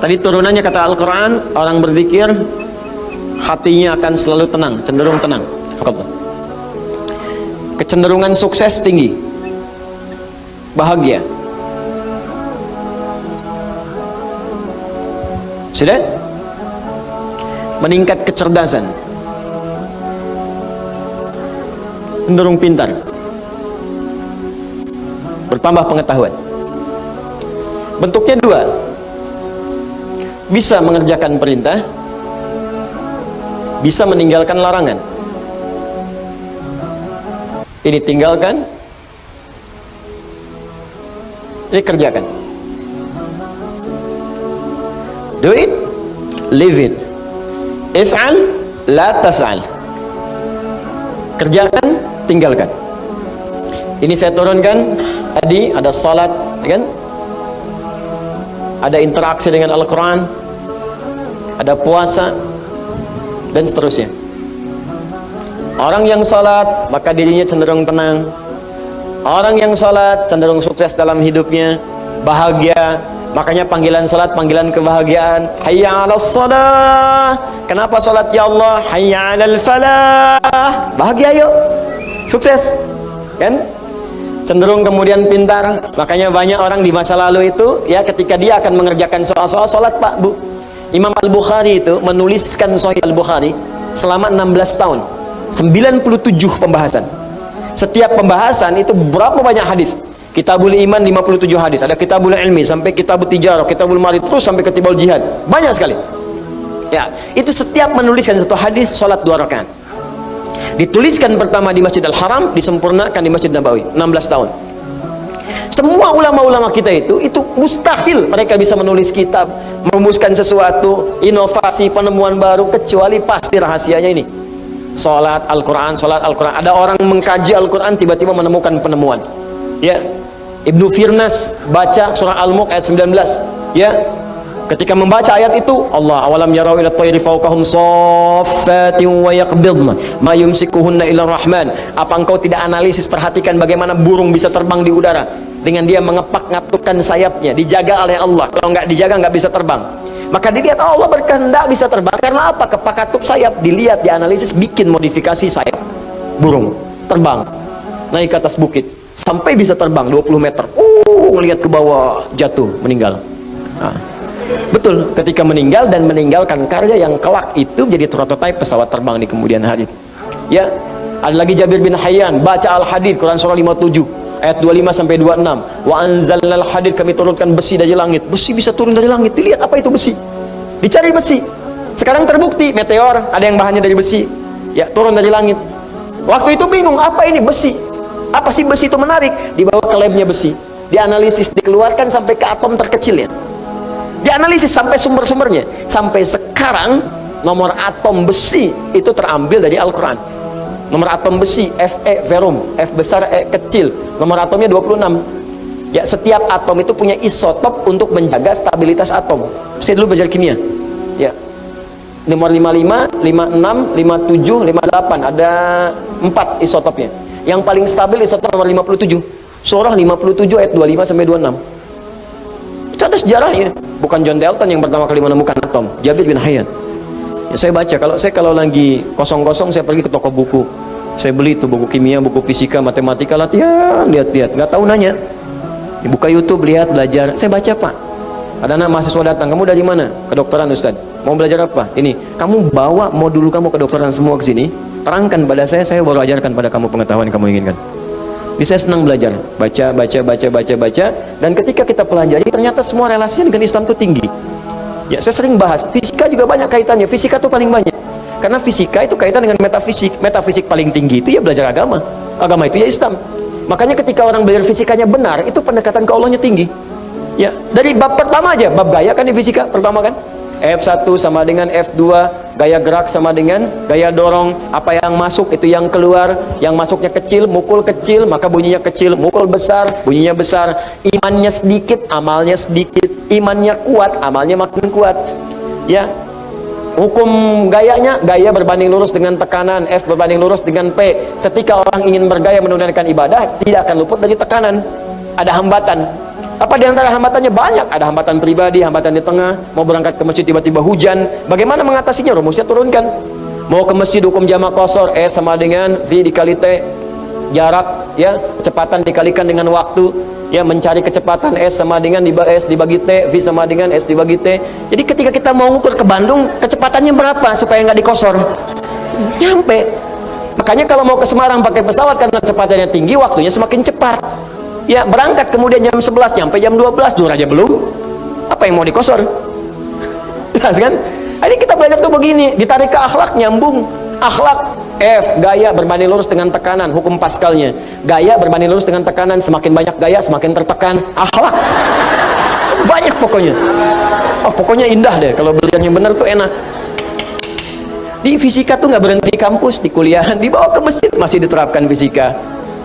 Tadi turunannya kata Al-Quran, orang berzikir hatinya akan selalu tenang, cenderung tenang. Kecenderungan sukses tinggi, bahagia. Sudah? Meningkat kecerdasan, cenderung pintar, bertambah pengetahuan. Bentuknya dua, bisa mengerjakan perintah, bisa meninggalkan larangan. Ini tinggalkan, ini kerjakan. Do it, live it. If'al, la taf'al. Kerjakan, tinggalkan. Ini saya turunkan tadi, ada salat, kan? Ada interaksi dengan Al-Quran, ada puasa, dan seterusnya. Orang yang salat, maka dirinya cenderung tenang. Orang yang salat cenderung sukses dalam hidupnya, bahagia. Makanya panggilan salat, panggilan kebahagiaan. Hayya 'alas shalah. Kenapa salat ya Allah? Hayya 'alal falah. Bahagia yuk. Sukses. Kan? Cenderung kemudian pintar. Makanya banyak orang di masa lalu itu, ya, ketika dia akan mengerjakan soal-soal salat, Pak, Bu. Imam Al-Bukhari itu menuliskan Sahih Al-Bukhari selama 16 tahun. 97 pembahasan. Setiap pembahasan itu berapa banyak hadis? Kitabul Iman 57 hadis, ada Kitabul Ilmi sampai Kitabul Tijarah, Kitabul Mali, terus sampai Kitabul Jihad. Banyak sekali. Ya, itu setiap menuliskan satu hadis salat 2 rakaat. Dituliskan pertama di Masjid Al-Haram, disempurnakan di Masjid Nabawi, 16 tahun. Semua ulama-ulama kita itu mustahil mereka bisa menulis kitab, merumuskan sesuatu, inovasi, penemuan baru, kecuali pasti rahasianya ini. Salat Al-Quran, salat Al-Quran. Ada orang mengkaji Al-Quran tiba-tiba menemukan penemuan. Ya, Ibnu Firnas baca surah Al-Mulk ayat 19. Ya, ketika membaca ayat itu, Allah awalam yarau ila tayri fawqahum saffatin wa yaqbidna ma yumsikuhunna illa rahman. Apa engkau tidak analisis, perhatikan bagaimana burung bisa terbang di udara dengan dia mengepak-ngapukkan sayapnya, dijaga oleh Allah. Kalau nggak dijaga nggak bisa terbang. Maka dilihat Allah berkehendak bisa terbang karena apa? Kepakatup sayap, dilihat, dianalisis, bikin modifikasi sayap burung, terbang naik ke atas bukit sampai bisa terbang 20 meter. Ngelihat ke bawah, jatuh, meninggal. Nah, betul, ketika meninggal dan meninggalkan karya yang kelak itu jadi prototipe pesawat terbang di kemudian hari. Ya, ada lagi Jabir bin Hayyan baca Al-Hadid, Quran surah 57 ayat 25 sampai 26. Wa anzalnal hadid, kami turunkan besi dari langit. Besi bisa turun dari langit. Dilihat apa itu besi. Dicari besi. Sekarang terbukti meteor ada yang bahannya dari besi. Ya, turun dari langit. Waktu itu bingung, apa ini besi? Apa sih besi itu menarik? Dibawa ke labnya besi. Dianalisis, dikeluarkan sampai ke atom terkecilnya. Dianalisis sampai sumber-sumbernya. Sampai sekarang nomor atom besi itu terambil dari Al-Quran. Nomor atom besi Fe verum, F besar E kecil, nomor atomnya 26. Ya, setiap atom itu punya isotop untuk menjaga stabilitas atom. Saya dulu belajar kimia. Ya, nomor 55, 56, 57, 58, ada 4 isotopnya. Yang paling stabil isotop nomor 57, surah 57 ayat 25 sampai 26. Itu ada sejarahnya. Bukan John Dalton yang pertama kali menemukan atom, Jabir bin Hayyan. Ya, saya baca, kalau lagi kosong-kosong saya pergi ke toko buku, saya beli itu buku kimia, buku fisika, matematika, latihan, lihat-lihat, nggak tahu nanya, buka YouTube, lihat, belajar. Saya baca, Pak, ada anak mahasiswa datang, kamu dari mana? Kedokteran, Ustaz. Mau belajar apa? Ini, kamu bawa modul kamu kedokteran semua ke sini, terangkan pada saya baru ajarkan pada kamu pengetahuan yang kamu inginkan. Ini saya senang belajar, baca, dan ketika kita pelajari ternyata semua relasinya dengan Islam itu tinggi. Ya, saya sering bahas, fisika juga banyak kaitannya, fisika itu paling banyak. Karena fisika itu kaitan dengan metafisik, metafisik paling tinggi itu ya belajar agama. Agama itu ya Islam. Makanya ketika orang belajar fisikanya benar, itu pendekatan ke Allahnya tinggi. Ya, dari bab pertama aja, bab gaya kan di fisika pertama kan? F1 sama dengan F2, gaya gerak sama dengan gaya dorong, apa yang masuk itu yang keluar, yang masuknya kecil, mukul kecil, maka bunyinya kecil, mukul besar, bunyinya besar. Imannya sedikit, amalnya sedikit. Imannya kuat, amalnya makin kuat. Ya, hukum gayanya, gaya berbanding lurus dengan tekanan, F berbanding lurus dengan P. Ketika orang ingin bergaya menunaikan ibadah, tidak akan luput dari tekanan. Ada hambatan. Apa di antara hambatannya? Banyak. Ada hambatan pribadi, hambatan di tengah. Mau berangkat ke masjid tiba-tiba hujan. Bagaimana mengatasinya? Rumusnya turunkan. Mau ke masjid hukum jamak qashar, S sama dengan V dikali T. Jarak, ya, kecepatan dikalikan dengan waktu. Ya, mencari kecepatan S sama dengan S dibagi T, V sama dengan S dibagi T. Jadi ketika kita mau ngukur ke Bandung, kecepatannya berapa supaya nggak dikosor? Nyampe. Makanya kalau mau ke Semarang pakai pesawat karena kecepatannya tinggi, waktunya semakin cepat. Ya, berangkat kemudian jam 11, nyampe jam 12, zuhur aja belum. Apa yang mau dikosor? Jelas kan? Ini kita belajar tuh begini, ditarik ke akhlak, nyambung. Akhlak, F, gaya berbanding lurus dengan tekanan, hukum Pascalnya. Gaya berbanding lurus dengan tekanan, semakin banyak gaya, semakin tertekan. Akhlak. Banyak pokoknya. Oh, pokoknya indah deh, kalau belajar yang benar tuh enak. Di fisika tuh nggak berhenti di kampus, di kuliahan, dibawa ke masjid, masih diterapkan fisika.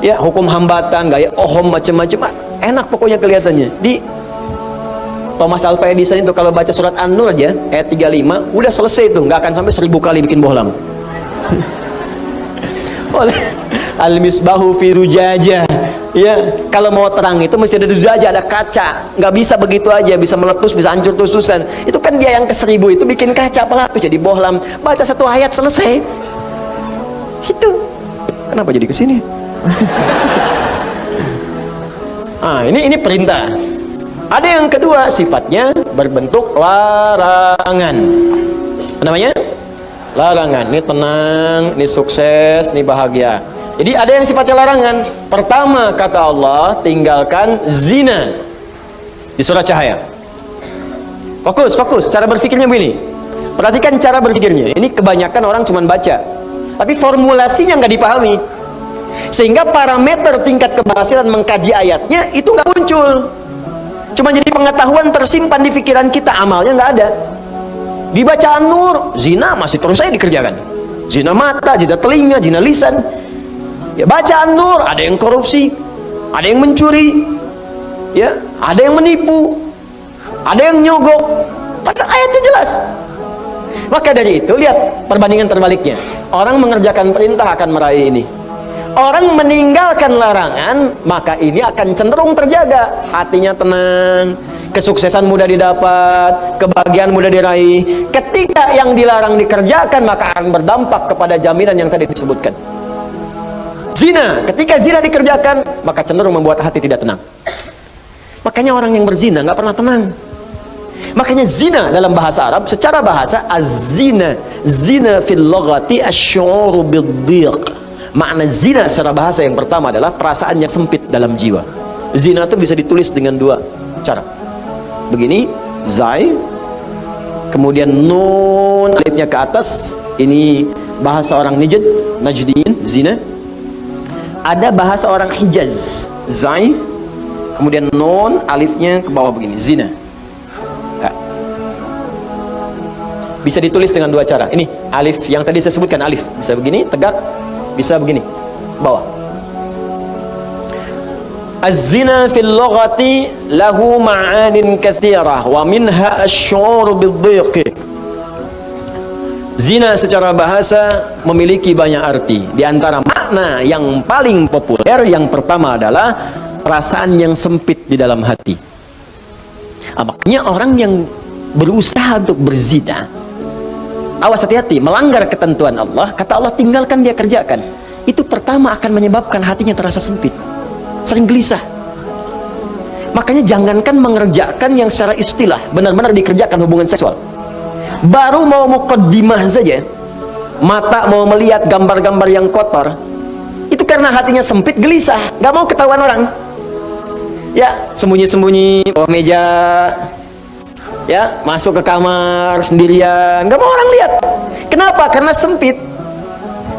Ya, hukum hambatan, gaya Ohm, macam-macam, enak pokoknya kelihatannya. Di Thomas Alva Edison itu kalau baca surat An-Nur aja ayat 35 udah selesai tuh, nggak akan sampai 1000 kali bikin bohlam. Oleh al-misbahu fi zujajah. Ya, kalau mau terang itu mesti ada zujajah, ada kaca. Nggak bisa begitu aja, bisa meletus, bisa hancur terus-terusan. Itu kan dia yang ke 1000 itu bikin kaca pelapis jadi bohlam. Baca satu ayat selesai. Itu. Kenapa jadi ke sini? Ini perintah. Ada yang kedua, sifatnya berbentuk larangan. Apa namanya? Larangan. Ini tenang, ini sukses, ini bahagia. Jadi ada yang sifatnya larangan. Pertama kata Allah, tinggalkan zina. Di surah Cahaya. Fokus. Cara berpikirnya begini. Perhatikan cara berpikirnya. Ini kebanyakan orang cuma baca, tapi formulasinya nggak dipahami. Sehingga parameter tingkat keberhasilan mengkaji ayatnya itu nggak muncul. Cuma jadi pengetahuan tersimpan di pikiran kita, amalnya nggak ada. Di bacaan Nur, zina masih terus saja dikerjakan. Zina mata, zina telinga, zina lisan. Ya, bacaan Nur, ada yang korupsi, ada yang mencuri, ya, ada yang menipu, ada yang nyogok. Padahal ayatnya jelas. Maka dari itu, lihat perbandingan terbaliknya. Orang mengerjakan perintah akan meraih ini. Orang meninggalkan larangan, maka ini akan cenderung terjaga. Hatinya tenang, kesuksesan mudah didapat, kebahagiaan mudah diraih. Ketika yang dilarang dikerjakan, maka akan berdampak kepada jaminan yang tadi disebutkan. Zina, ketika zina dikerjakan, maka cenderung membuat hati tidak tenang. Makanya orang yang berzina nggak pernah tenang. Makanya zina dalam bahasa Arab, secara bahasa, az-zina, zina fil lughati asy-syu'uru bid-dhiq. Makna zina secara bahasa yang pertama adalah perasaan yang sempit dalam jiwa. Zina itu bisa ditulis dengan dua cara. Begini, zai, kemudian nun, alifnya ke atas. Ini bahasa orang Najdin, zina. Ada bahasa orang Hijaz, zai, kemudian nun, alifnya ke bawah begini, zina. Ya. Bisa ditulis dengan dua cara. Ini alif yang tadi saya sebutkan, alif bisa begini, tegak, bisa begini, bawah. Az-zina fil lughati lahu ma'anin katsirah wa minha asy-syu'ur bid-dhiq. Zina secara bahasa memiliki banyak arti. Di antara makna yang paling populer, yang pertama adalah perasaan yang sempit di dalam hati. Makanya orang yang berusaha untuk berzina, awas, hati-hati, melanggar ketentuan Allah, kata Allah tinggalkan, dia kerjakan. Itu pertama akan menyebabkan hatinya terasa sempit, sering gelisah. Makanya jangankan mengerjakan yang secara istilah, benar-benar dikerjakan hubungan seksual. Baru mau muqaddimah saja, mata mau melihat gambar-gambar yang kotor, itu karena hatinya sempit, gelisah, gak mau ketahuan orang. Ya, sembunyi-sembunyi bawah meja, ya, masuk ke kamar sendirian, gak mau orang lihat. Kenapa? Karena sempit.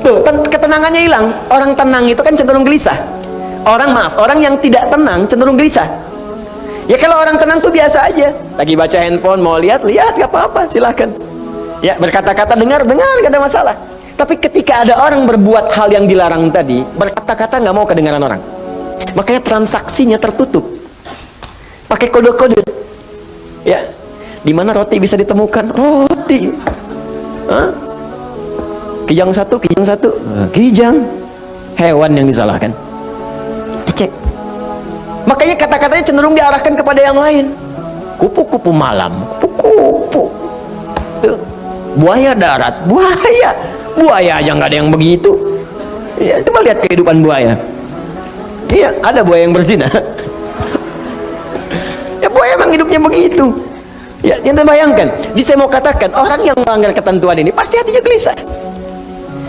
Tuh, ketenangannya hilang. Orang tenang itu kan cenderung gelisah. Orang yang tidak tenang cenderung gelisah. Ya, kalau orang tenang tuh biasa aja, lagi baca handphone, mau lihat, gak apa-apa, silahkan. Ya, berkata-kata, dengar, gak ada masalah. Tapi ketika ada orang berbuat hal yang dilarang tadi, berkata-kata gak mau kedengaran orang, makanya transaksinya tertutup pakai kode-kode. Ya, di mana roti bisa ditemukan? Roti. Hah? Kijang satu. Kijang. Hewan yang disalahkan. Cek. Makanya kata-katanya cenderung diarahkan kepada yang lain. Kupu-kupu malam, kupu-kupu. Tuh. Buaya darat, buaya aja nggak ada yang begitu. Ya, coba lihat kehidupan buaya. Iya, ada buaya yang berzina. Ya, buaya emang hidupnya begitu. Ya, yang bayangkan. Jadi saya mau katakan, orang yang melanggar ketentuan ini pasti hatinya gelisah.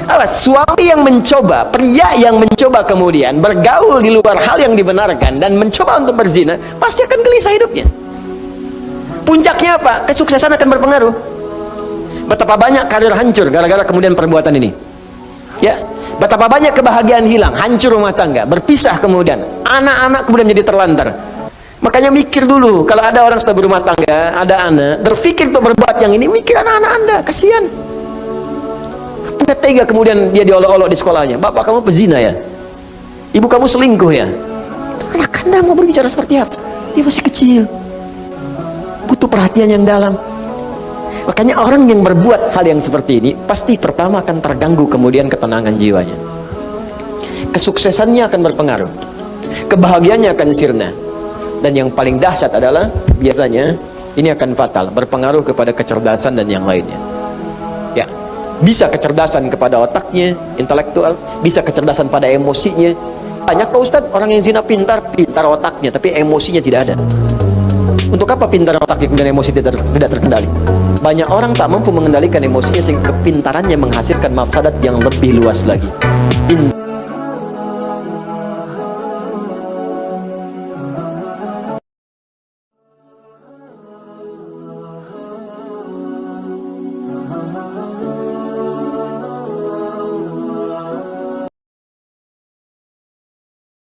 Awas, suami yang mencoba, pria yang mencoba kemudian bergaul di luar hal yang dibenarkan dan mencoba untuk berzina, pasti akan gelisah hidupnya. Puncaknya apa? Kesuksesan akan berpengaruh. Betapa banyak karir hancur gara-gara kemudian perbuatan ini. Ya, betapa banyak kebahagiaan hilang, hancur rumah tangga, berpisah kemudian, anak-anak kemudian jadi terlantar. Makanya mikir dulu, kalau ada orang sudah berumah tangga, ada anak, berpikir untuk berbuat yang ini, mikir anak-anak Anda, kasihan. Apa tega kemudian dia diolok-olok di sekolahnya, bapak kamu pezina ya, ibu kamu selingkuh ya. Anak Anda mau berbicara seperti apa? Dia masih kecil, butuh perhatian yang dalam. Makanya orang yang berbuat hal yang seperti ini pasti pertama akan terganggu kemudian ketenangan jiwanya. Kesuksesannya akan berpengaruh, kebahagiaannya akan sirna, dan yang paling dahsyat adalah biasanya ini akan fatal, berpengaruh kepada kecerdasan dan yang lainnya. Ya, bisa kecerdasan kepada otaknya, intelektual, bisa kecerdasan pada emosinya. Banyak kok Ustadz orang yang zina pintar otaknya tapi emosinya tidak ada. Untuk apa pintar otaknya kemudian emosi tidak terkendali? Banyak orang tak mampu mengendalikan emosinya sehingga kepintarannya menghasilkan mafsadat yang lebih luas lagi.